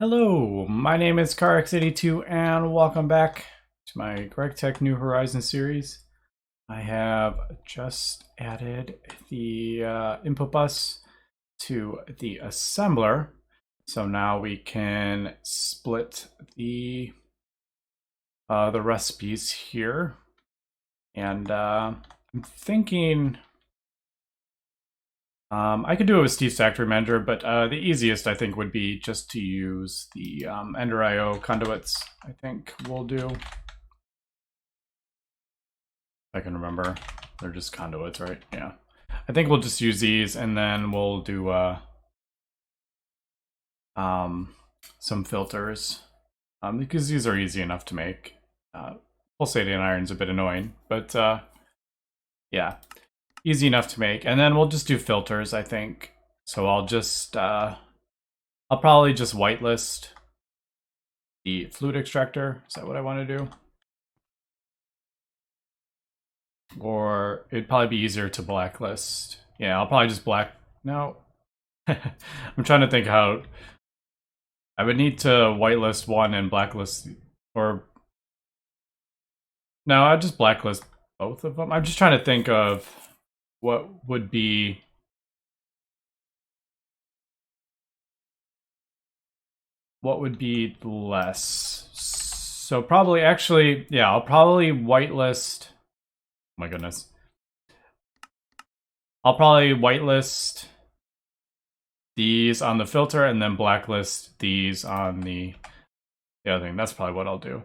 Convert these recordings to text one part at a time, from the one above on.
Hello, my name is CarX82 and welcome back to my Gregtech New Horizons series. I have just added the input bus to the assembler, so now we can split the recipes here. And I'm thinking I could do it with Steve's Factory Manager, but the easiest I think would be just to use the Ender IO conduits. I think we'll do. If I can remember, they're just conduits, right? Yeah. I think we'll just use these, and then we'll do some filters because these are easy enough to make. Pulsating iron's a bit annoying, but yeah. Easy enough to make. And then we'll just do filters, I think. So I'll just, I'll probably just whitelist the fluid extractor. Is that what I want to do? Or it'd probably be easier to blacklist. Yeah, I'll probably just no. I'm trying to think how, I would need to whitelist one and blacklist, or, no, I'd just blacklist both of them. I'm just trying to think of what would be less. So probably, actually, yeah, I'll probably whitelist. Oh my goodness. I'll probably whitelist these on the filter and then blacklist these on the other thing. That's probably what I'll do.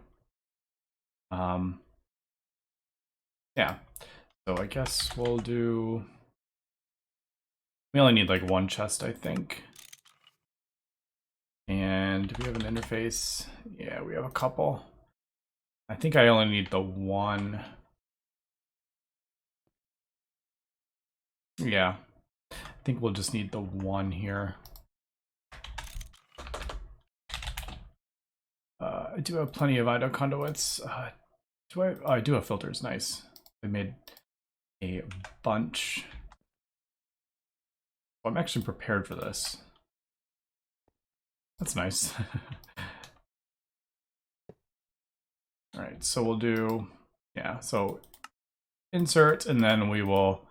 Yeah. So I guess we'll do. We only need like one chest, I think. And do we have an interface? Yeah, we have a couple. I think I only need the one. Yeah. I think we'll just need the one here. I do have plenty of IDO conduits. Do I? Oh, I do have filters. Nice. I made a bunch. I'm actually prepared for this. That's nice. All right, so we'll do, yeah, so insert, and then we will,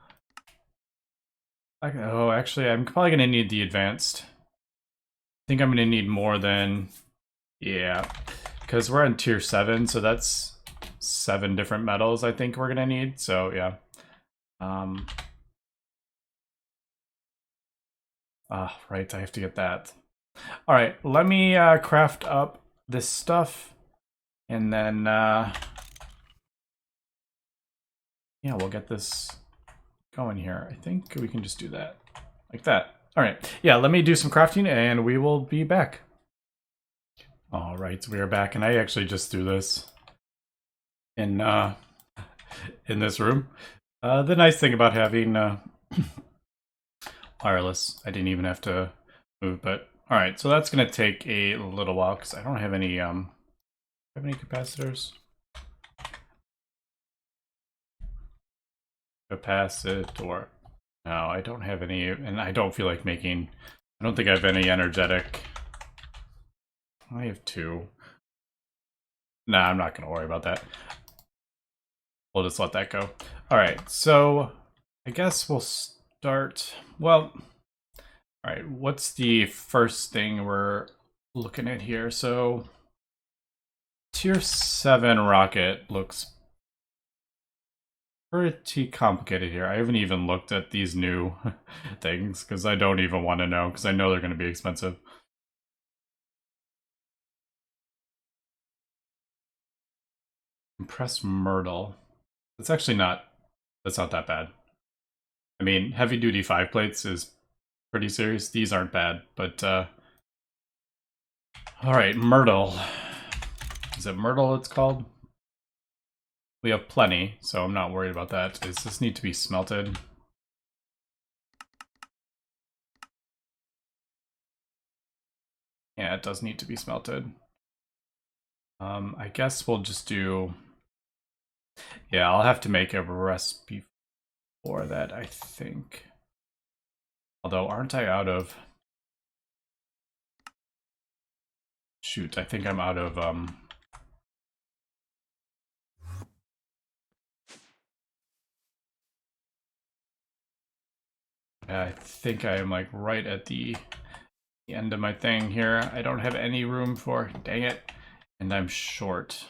oh, actually, I'm probably going to need the advanced. I think I'm going to need more than, yeah, because we're on tier 7, so that's 7 different metals I think we're going to need, so yeah. Right, I have to get that. All right, let me craft up this stuff, and then yeah, we'll get this going here. I think we can just do that like that. All right, yeah, let me do some crafting and we will be back. All right, we are back, and I actually just threw this in this room. The nice thing about having wireless, I didn't even have to move, but all right, so that's gonna take a little while because I don't have any capacitors. Capacitor. No, I don't have any, and I don't feel like making. I don't think I have any energetic. I have 2. Nah, I'm not gonna worry about that. We'll just let that go. All right, so I guess we'll start. Well, all right, what's the first thing we're looking at here? So tier 7 rocket looks pretty complicated here. I haven't even looked at these new things because I don't even want to know because I know they're going to be expensive. Compressed myrtle. That's actually not. That's not that bad. I mean, heavy duty 5 plates is pretty serious. These aren't bad, but all right, myrtle. Is it myrtle it's called? We have plenty, so I'm not worried about that. Does this need to be smelted? Yeah, it does need to be smelted. I guess we'll just do. Yeah, I'll have to make a recipe for that, I think. Although, aren't I out of? Shoot, I think I'm out of I think I am like right at the end of my thing here. I don't have any room for, dang it, and I'm short.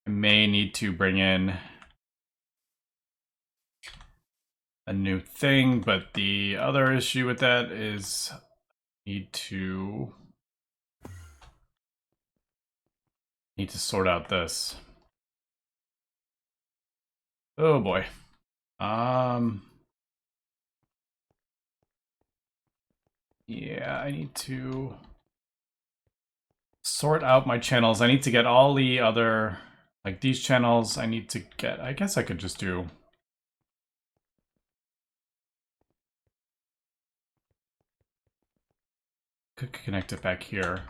I may need to bring in a new thing, but the other issue with that is I need to sort out this. Oh boy. Yeah, I need to sort out my channels. I need to get all the other, like these channels, I need to get, I guess I could just do, could connect it back here.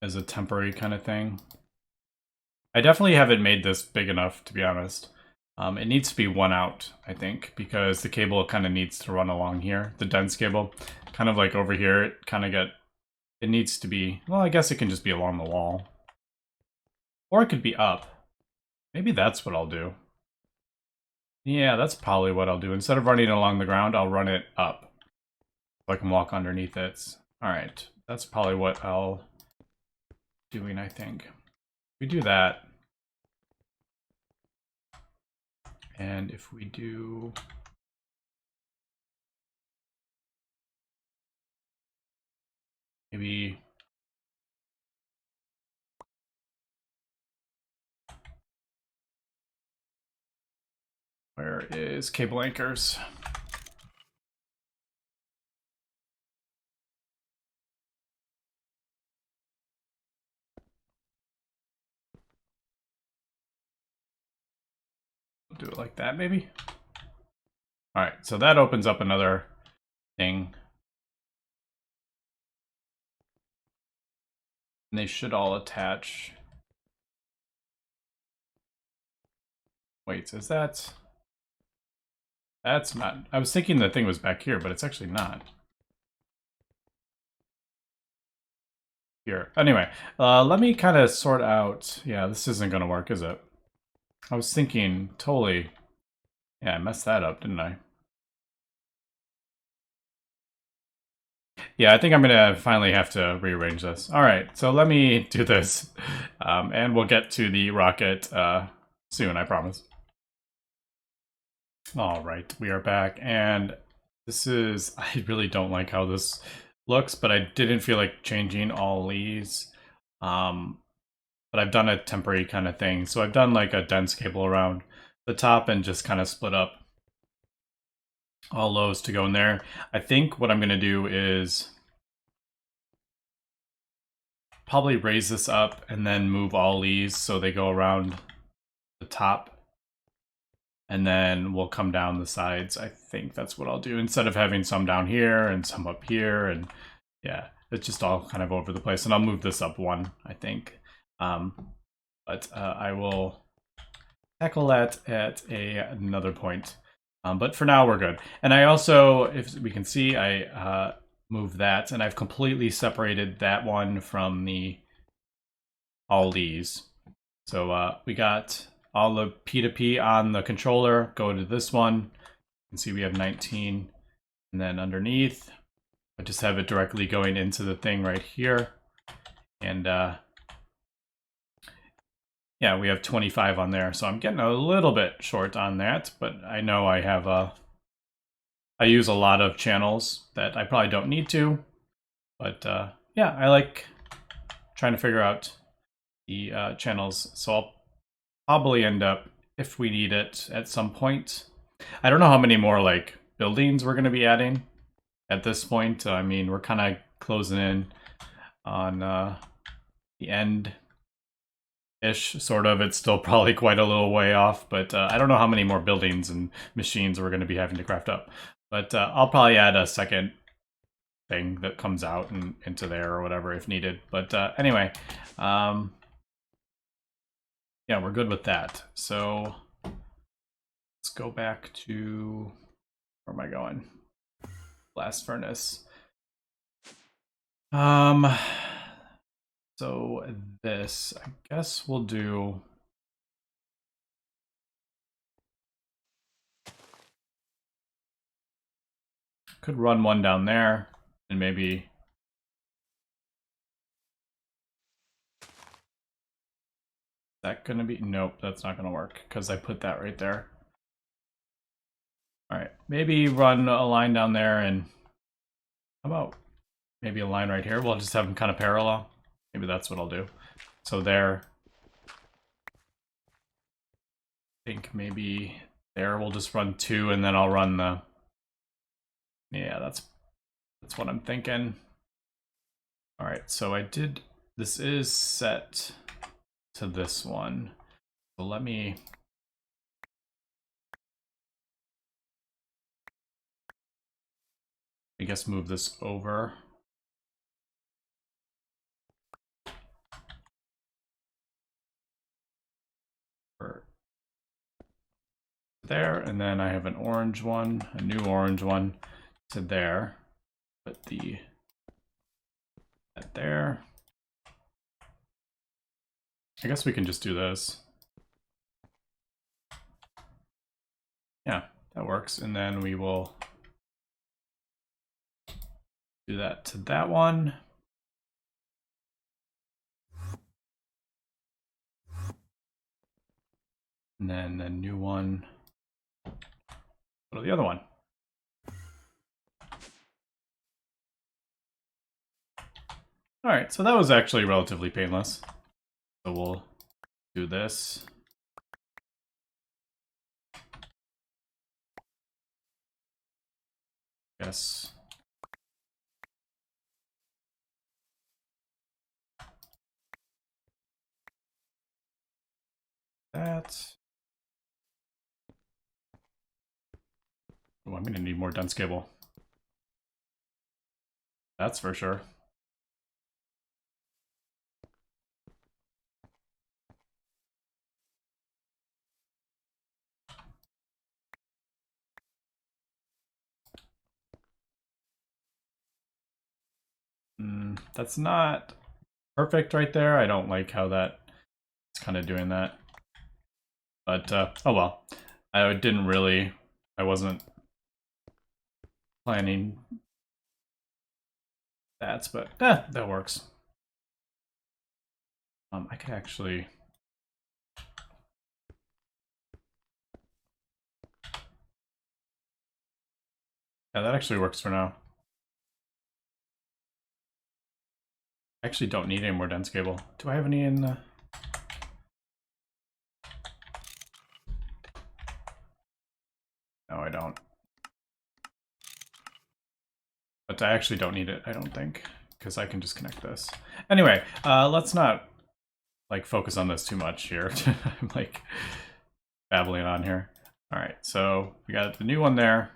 As a temporary kind of thing. I definitely haven't made this big enough, to be honest. It needs to be one out, I think, because the cable kind of needs to run along here. The dense cable, kind of like over here, it needs to be, well, I guess it can just be along the wall. Or it could be up. Maybe that's what I'll do. Yeah, that's probably what I'll do. Instead of running it along the ground, I'll run it up. So I can walk underneath it. Alright, that's probably what I'll doing, I think. We do that. And if we do maybe where is cable anchors? Do it like that, maybe. All right, so that opens up another thing. And they should all attach. Wait, is that? That's not. I was thinking the thing was back here, but it's actually not. Here. Anyway, let me kind of sort out. Yeah, this isn't going to work, is it? I was thinking totally. Yeah, I messed that up, didn't I? Yeah, I think I'm gonna finally have to rearrange this. All right, so let me do this, and we'll get to the rocket soon, I promise. All right, we are back, and this is, I really don't like how this looks, but I didn't feel like changing all these. But I've done a temporary kind of thing. So I've done like a dense cable around the top and just kind of split up all those to go in there. I think what I'm going to do is probably raise this up and then move all these so they go around the top. And then we'll come down the sides. I think that's what I'll do instead of having some down here and some up here. And yeah, it's just all kind of over the place. And I'll move this up one, I think. But I will tackle that at another point. But for now, we're good. And I also, if we can see, I moved that, and I've completely separated that one from all these. So we got all the P2P on the controller. Go to this one. You can see we have 19. And then underneath, I just have it directly going into the thing right here. And yeah, we have 25 on there. So I'm getting a little bit short on that, but I know I have I use a lot of channels that I probably don't need to. But yeah, I like trying to figure out the channels. So I'll probably end up, if we need it at some point. I don't know how many more like buildings we're going to be adding at this point. I mean, we're kind of closing in on the end ish, sort of. It's still probably quite a little way off, but I don't know how many more buildings and machines we're going to be having to craft up. But I'll probably add a second thing that comes out and into there or whatever if needed. But anyway, yeah, we're good with that. So let's go back to Where am I going? Blast furnace. So this, I guess we'll do. Could run one down there and maybe. Is that gonna be? Nope, that's not gonna work because I put that right there. All right, maybe run a line down there and how about maybe a line right here? We'll just have them kind of parallel. Maybe that's what I'll do. So there. I think maybe there we'll just run 2 and then I'll run the. Yeah, that's what I'm thinking. All right, so this is set to this one. So let me. I guess move this over. There, and then I have an orange one, a new orange one to there. Put that there. I guess we can just do this. Yeah, that works. And then we will do that to that one. And then the new one, go to the other one. All right, so that was actually relatively painless. So we'll do this. Yes. That. Oh, I'm gonna need more dense cable. That's for sure. That's not perfect right there. I don't like how it's kind of doing that. But, oh well. I wasn't planning that, but that works. I could actually. Yeah, that actually works for now. I actually don't need any more dense cable. Do I have any in the... No, I don't. But I actually don't need it, I don't think, because I can just connect this. Anyway, let's not like focus on this too much here. I'm like babbling on here. All right, so we got the new one there.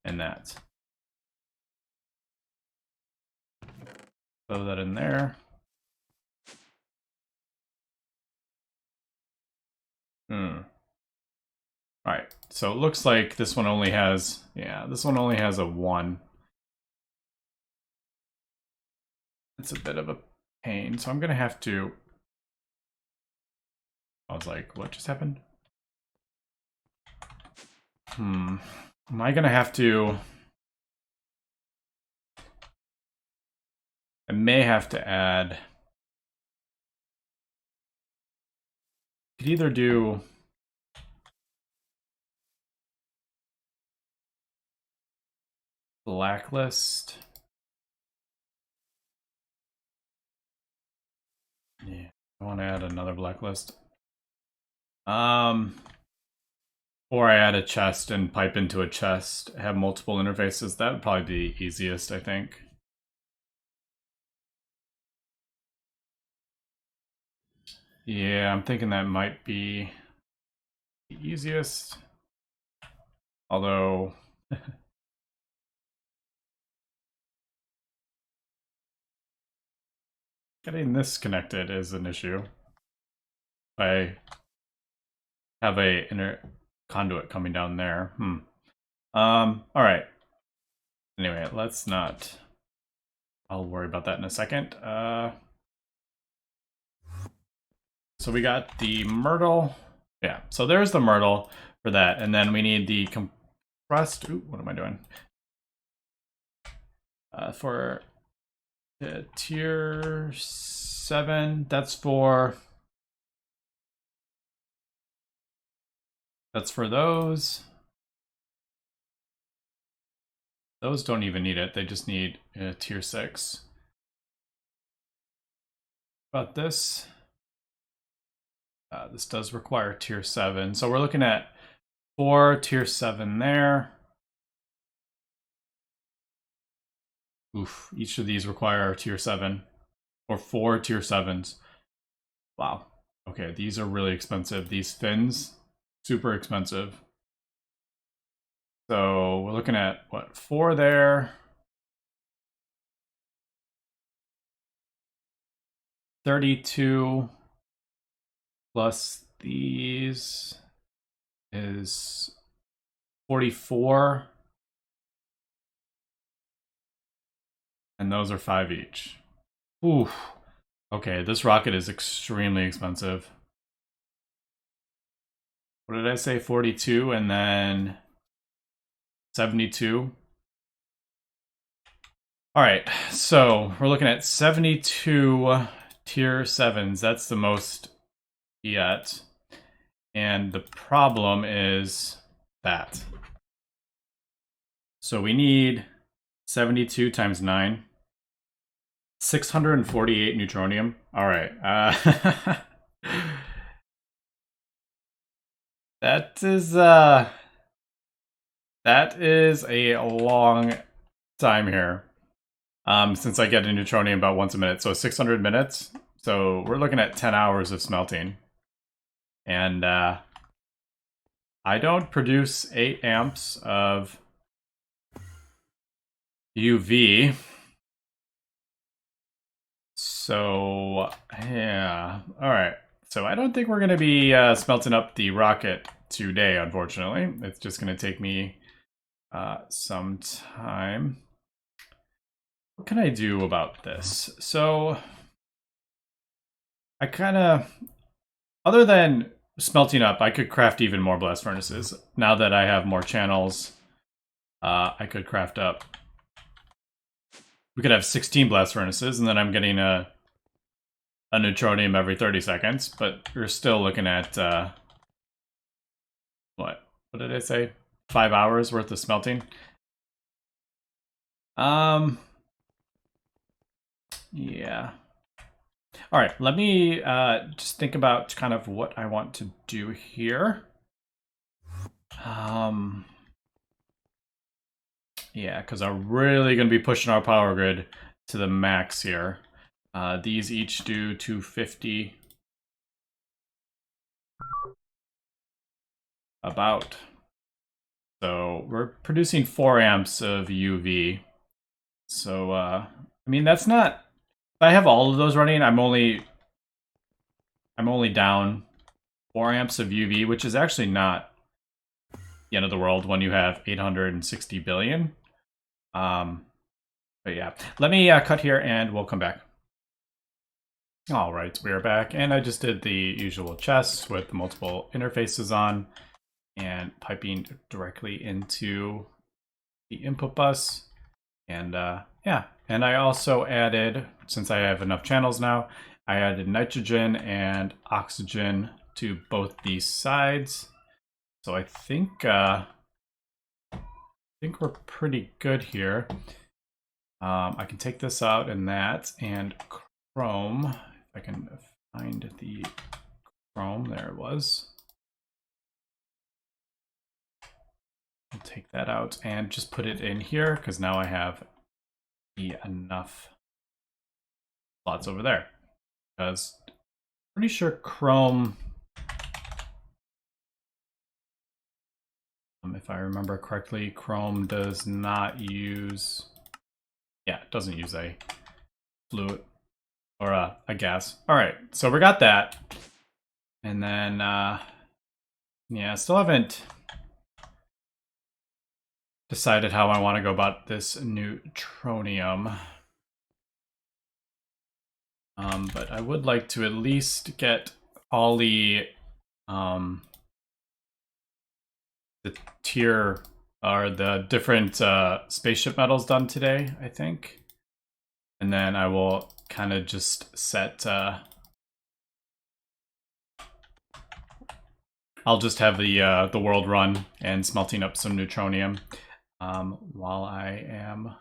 And that. Throw that in there. All right, so it looks like this one only has, this one only has a 1. It's a bit of a pain, so I'm gonna have to. I was like, what just happened? Am I gonna have to? I may have to add. Could either do. Blacklist. Yeah, I want to add another blacklist. Or I add a chest and pipe into a chest, have multiple interfaces. That would probably be the easiest, I think. Yeah, I'm thinking that might be the easiest. Although... getting this connected is an issue. I have conduit coming down there. All right. Anyway, let's not. I'll worry about that in a second. So we got the Myrtle. Yeah, so there's the Myrtle for that. And then we need the compressed. Ooh, what am I doing? For tier 7, that's for those. Those don't even need it. They just need tier 6. About this. This does require tier 7. So we're looking at 4 tier 7 there. Oof, each of these require tier 7 or 4 tier 7s. Wow. Okay, these are really expensive. These fins, super expensive. So we're looking at what, 4 there. 32 plus these is 44. And those are 5 each. Oof. Okay, this rocket is extremely expensive. What did I say? 42 and then 72. All right, so we're looking at 72 tier 7s. That's the most yet. And the problem is that. So we need 72 times 9. 648 neutronium. All right. That is a long time here. Since I get a neutronium about once a minute, so 600 minutes. So we're looking at 10 hours of smelting. And I don't produce 8 amps of UV. So, yeah. All right. So I don't think we're going to be smelting up the rocket today, unfortunately. It's just going to take me some time. What can I do about this? So I kind of, other than smelting up, I could craft even more blast furnaces. Now that I have more channels, I could craft up. We could have 16 blast furnaces, and then I'm getting a neutronium every 30 seconds, but we're still looking at, what did I say? 5 hours worth of smelting? Yeah. All right, let me just think about kind of what I want to do here. Yeah, because I'm really going to be pushing our power grid to the max here. These each do 250. About. So we're producing 4 amps of UV. So, I mean, that's not... If I have all of those running, I'm only down 4 amps of UV, which is actually not the end of the world when you have 860 billion. But yeah, let me cut here and we'll come back. All right, we are back, and I just did the usual chest with the multiple interfaces on and piping directly into the input bus. And yeah, and I also added, since I have enough channels now, I added nitrogen and oxygen to both these sides. So I think we're pretty good here. I can take this out and that, and chrome, if I can find the chrome, there it was. I'll take that out and just put it in here, because now I have enough slots over there. Because I'm pretty sure chrome, if I remember correctly, chrome does not use, yeah, it doesn't use a fluid or a gas. All right, so we got that. And then, yeah, still haven't decided how I want to go about this neutronium. But I would like to at least get all the tier or the different spaceship medals done today, I think. And then I will kind of just set I'll just have the world run and smelting up some neutronium while I am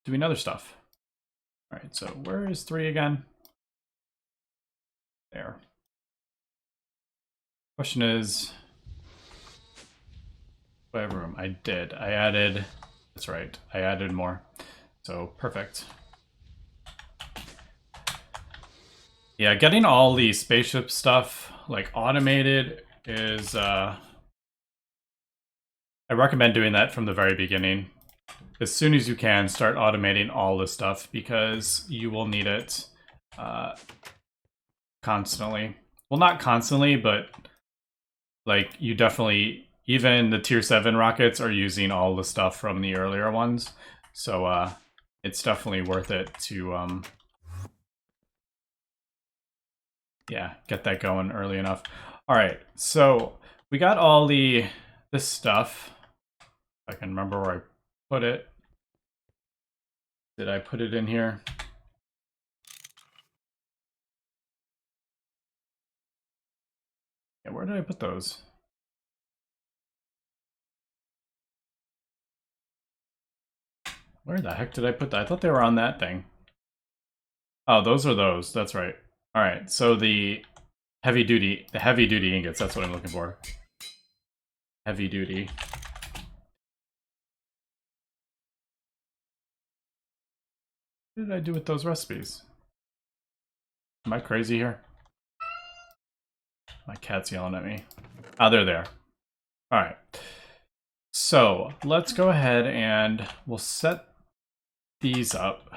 doing other stuff. All right, so where is 3 again? There. Question is, do I have room? I did. I added, that's right, I added more. So perfect. Yeah, getting all the spaceship stuff like automated is I recommend doing that from the very beginning. As soon as you can, start automating all the stuff because you will need it constantly. Well, not constantly, but like you definitely, even the tier 7 rockets are using all the stuff from the earlier ones. So it's definitely worth it to yeah, get that going early enough. All right, so we got all this stuff. If I can remember where I put it. Did I put it in here? Yeah, where did I put those? Where the heck did I put that? I thought they were on that thing. Oh, those are those. That's right. All right, so the heavy duty ingots, that's what I'm looking for. Heavy duty. What did I do with those recipes? Am I crazy here? My cat's yelling at me. Oh, they're there. All right. So let's go ahead and we'll set these up.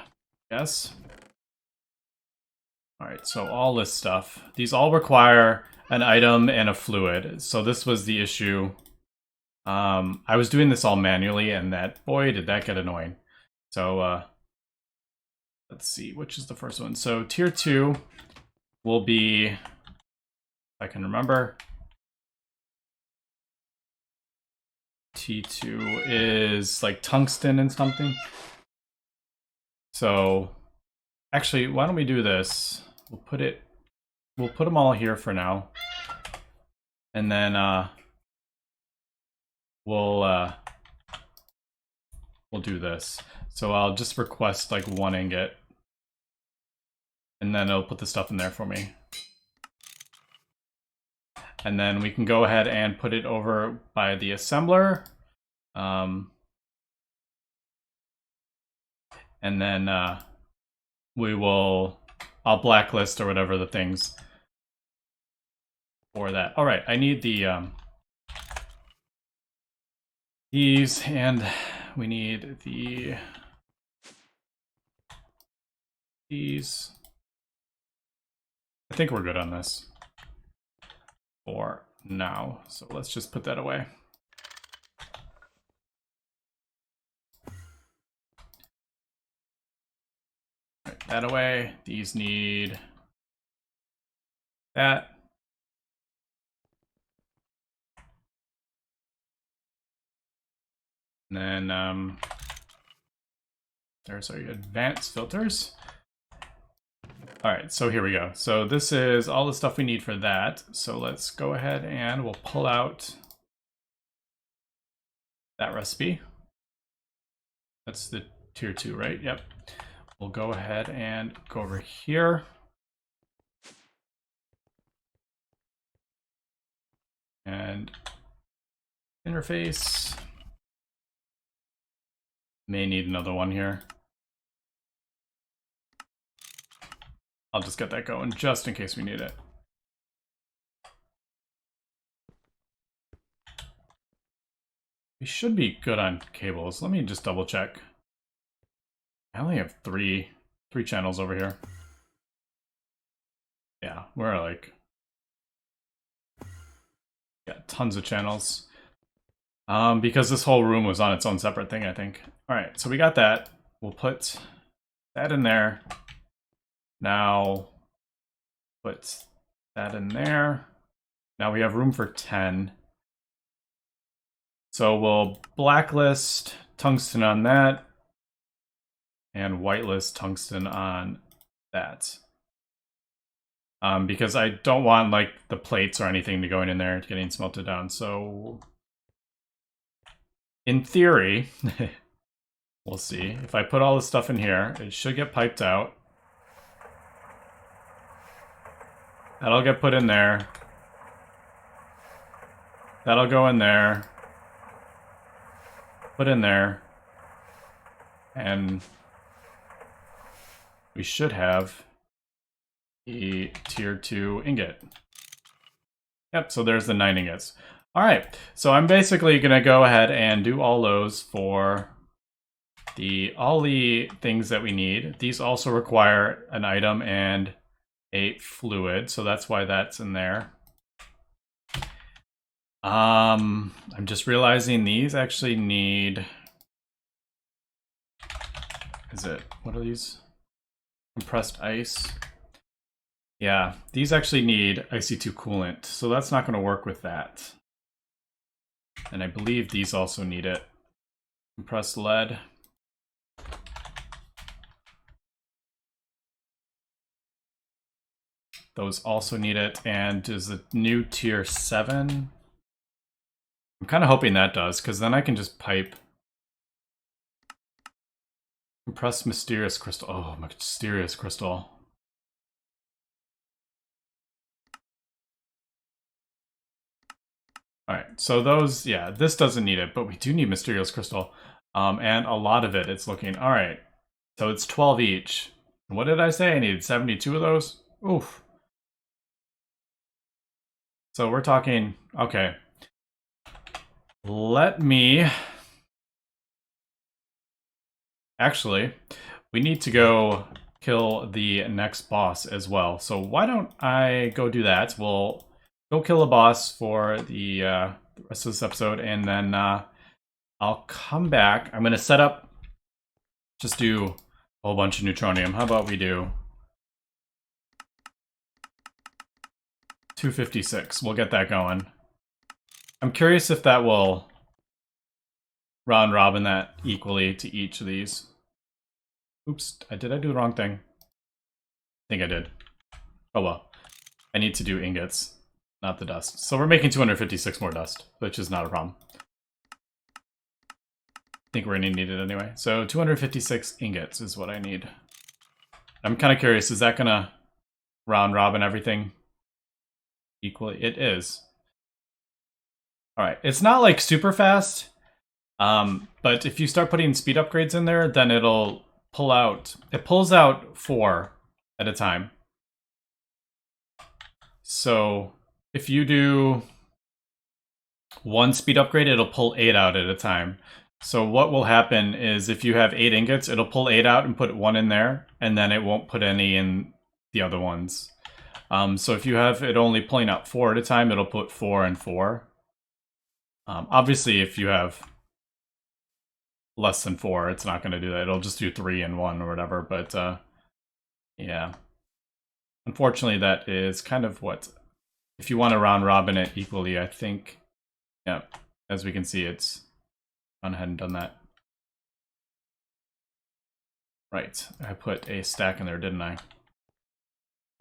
Yes. All right, so all this stuff. These all require an item and a fluid. So this was the issue. I was doing this all manually, and boy, did that get annoying. So let's see, which is the first one? So tier 2 will be, if I can remember, T2 is like tungsten and something. So actually, why don't we do this? We'll put them all here for now. And then we'll do this. So I'll just request like 1 ingot. And then it'll put the stuff in there for me. And then we can go ahead and put it over by the assembler. And then I'll blacklist or whatever the things for that. All right, I need these, and we need these. I think we're good on this for now. So let's just put that away. Right, that away. These need that. And then there's our advanced filters. All right, so here we go. So this is all the stuff we need for that. So let's go ahead and we'll pull out that recipe. That's the tier 2, right? Yep. We'll go ahead and go over here. And interface. May need another one here. I'll just get that going just in case we need it. We should be good on cables. Let me just double check. I only have three channels over here. Yeah, we're like, yeah, tons of channels. Because this whole room was on its own separate thing, I think. All right, so we got that. We'll put that in there. Now, put that in there. Now we have room for 10. So we'll blacklist tungsten on that and whitelist tungsten on that. Because I don't want like the plates or anything to go in there getting smelted down. So in theory, we'll see. If I put all this stuff in here, it should get piped out. That'll get put in there. That'll go in there. Put in there. And we should have a tier 2 ingot. Yep, so there's the 9 ingots. All right, so I'm basically gonna go ahead and do all those for all the things that we need. These also require an item and a fluid, so that's why that's in there. I'm just realizing these actually need, what are these? Compressed ice. Yeah, these actually need IC2 coolant, so that's not going to work with that. And I believe these also need it. Compressed lead. Those also need it, and is the new tier 7? I'm kind of hoping that does, because then I can just pipe. Compressed mysterious crystal. Oh, mysterious crystal. Alright, so those, yeah, this doesn't need it, but we do need mysterious crystal. And a lot of it, it's looking, alright. So it's 12 each. What did I say? I needed 72 of those? Oof. So we're talking, okay. Let me... Actually, we need to go kill the next boss as well. So why don't I go do that? We'll go kill a boss for the rest of this episode, and then I'll come back. I'm going to set up, just do a whole bunch of neutronium. How about we do 256? We'll get that going. I'm curious if that will round robin that equally to each of these. Oops, did I do the wrong thing? I think I did. Oh well. I need to do ingots, not the dust. So we're making 256 more dust, which is not a problem. I think we're gonna need it anyway. So 256 ingots is what I need. I'm kind of curious, is that gonna round robin everything equally? It is. Alright, it's not like super fast, but if you start putting speed upgrades in there, then it'll pull out, it pulls out 4 at a time. So if you do 1 speed upgrade, it'll pull 8 out at a time. So what will happen is if you have 8 ingots, it'll pull 8 out and put 1 in there, and then it won't put any in the other ones. So if you have it only pulling out 4 at a time, it'll put 4 and 4. Obviously, if you have less than 4, it's not going to do that. It'll just do 3 and 1 or whatever, but yeah. Unfortunately, that is kind of what... If you want to round robin it equally, I think... Yeah, as we can see, it's gone ahead and done that. Right, I put a stack in there, didn't I?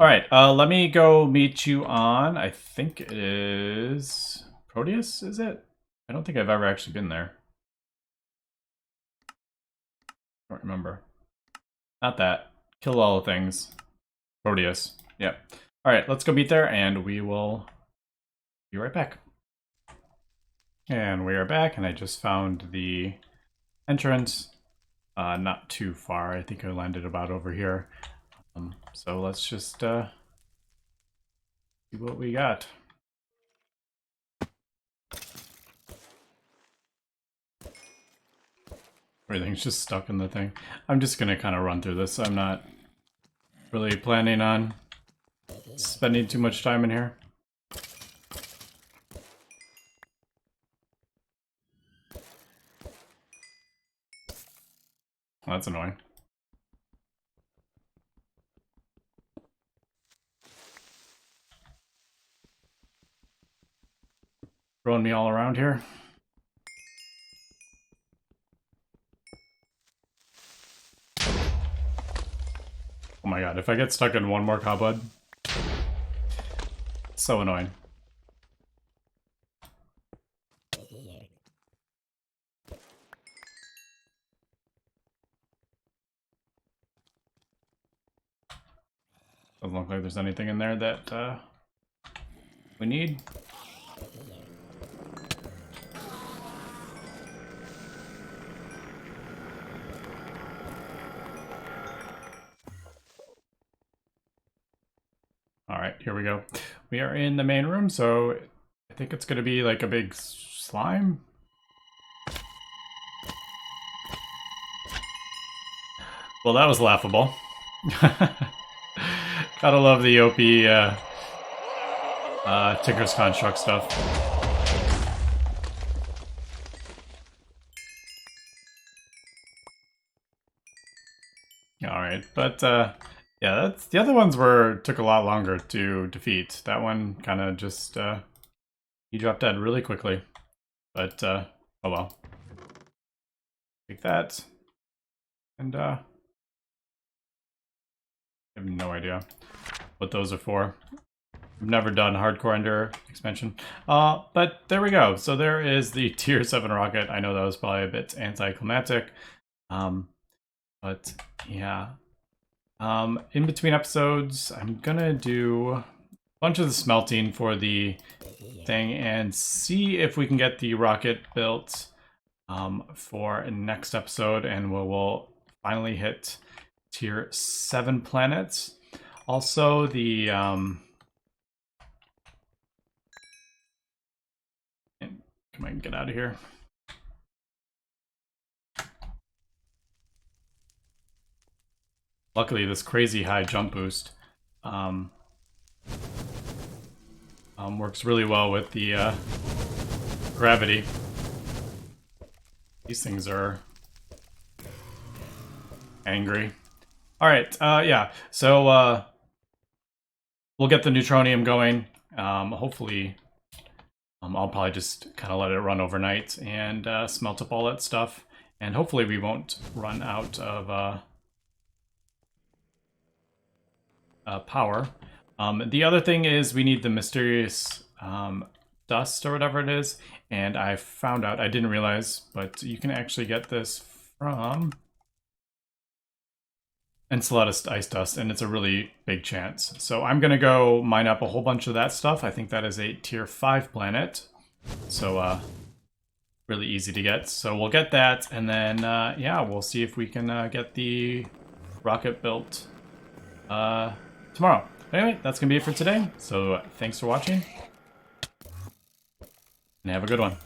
Alright, let me go meet you on... I think it is... Proteus, is it? I don't think I've ever actually been there. I don't remember. Not that. Kill all the things. Proteus. Yep. Alright, let's go meet there, and we will be right back. And we are back, and I just found the entrance. Not too far. I think I landed about over here. So let's just see what we got. Everything's just stuck in the thing. I'm just gonna kind of run through this. I'm not really planning on spending too much time in here. Well, that's annoying. Throwing me all around here. Oh my god, if I get stuck in one more cobweb, so annoying. Doesn't look like there's anything in there that we need. Alright, here we go. We are in the main room, so I think it's going to be like a big slime. Well, that was laughable. Gotta love the OP Tinker's Construct stuff. Alright, but yeah, that's the other ones took a lot longer to defeat. That one kind of just he dropped dead really quickly. But oh well. Take that. And I have no idea what those are for. I've never done Hardcore Ender expansion. But there we go. So there is the Tier 7 rocket. I know that was probably a bit anticlimactic. But yeah. In between episodes, I'm gonna do a bunch of the smelting for the thing and see if we can get the rocket built for next episode, and we'll finally hit Tier 7 planets. Also, the come on, get out of here. Luckily, this crazy high jump boost works really well with the gravity. These things are angry. Alright, yeah, so we'll get the neutronium going. Hopefully, I'll probably just kind of let it run overnight and smelt up all that stuff. And hopefully we won't run out of power. The other thing is we need the mysterious dust or whatever it is, and I found out, I didn't realize, but you can actually get this from Enceladus ice dust, and it's a really big chance. So I'm gonna go mine up a whole bunch of that stuff. I think that is a Tier 5 planet, so really easy to get. So we'll get that, and then yeah, we'll see if we can get the rocket built tomorrow. Anyway, that's gonna be it for today. So thanks for watching, and have a good one.